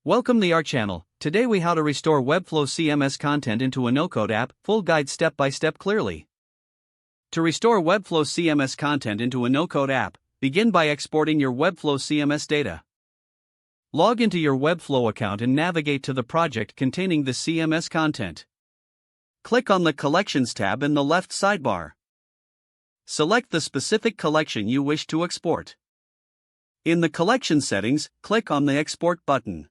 Welcome to our channel. Today we how to restore Webflow CMS content into a no-code app, full guide step by step clearly. To restore Webflow CMS content into a no-code app, begin by exporting your Webflow CMS data. Log into your Webflow account and navigate to the project containing the CMS content. Click on the Collections tab in the left sidebar. Select the specific collection you wish to export. In the collection settings, click on the Export button.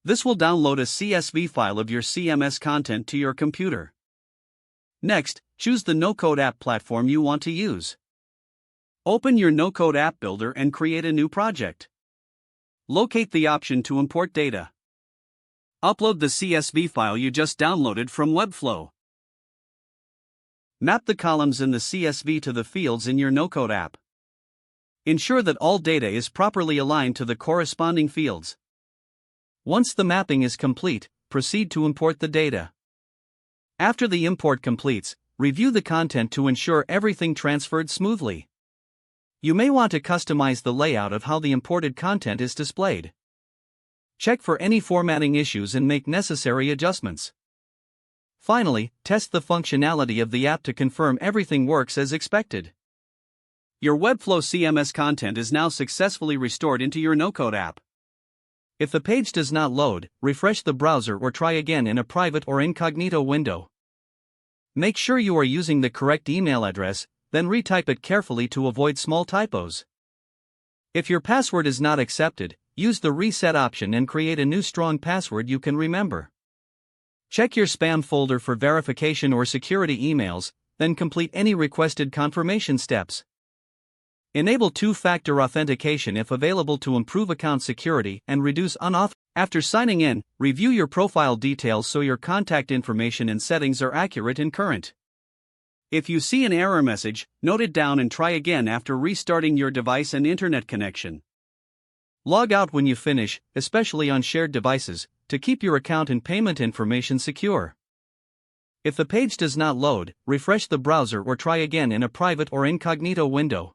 This will download a CSV file of your CMS content to your computer. Next, choose the no-code app platform you want to use. Open your no-code app builder and create a new project. Locate the option to import data. Upload the CSV file you just downloaded from Webflow. Map the columns in the CSV to the fields in your no-code app. Ensure that all data is properly aligned to the corresponding fields. Once the mapping is complete, proceed to import the data. After the import completes, review the content to ensure everything transferred smoothly. You may want to customize the layout of how the imported content is displayed. Check for any formatting issues and make necessary adjustments. Finally, test the functionality of the app to confirm everything works as expected. Your Webflow CMS content is now successfully restored into your no-code app. If the page does not load, refresh the browser or try again in a private or incognito window. Make sure you are using the correct email address, then retype it carefully to avoid small typos. If your password is not accepted, use the reset option and create a new strong password you can remember. Check your spam folder for verification or security emails, then complete any requested confirmation steps. Enable two-factor authentication if available to improve account security and reduce unauthorized. After signing in, review your profile details so your contact information and settings are accurate and current. If you see an error message, note it down and try again after restarting your device and internet connection. Log out when you finish, especially on shared devices, to keep your account and payment information secure. If the page does not load, refresh the browser or try again in a private or incognito window.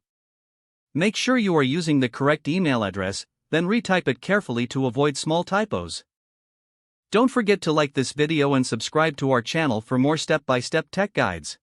Make sure you are using the correct email address, then retype it carefully to avoid small typos. Don't forget to like this video and subscribe to our channel for more step-by-step tech guides.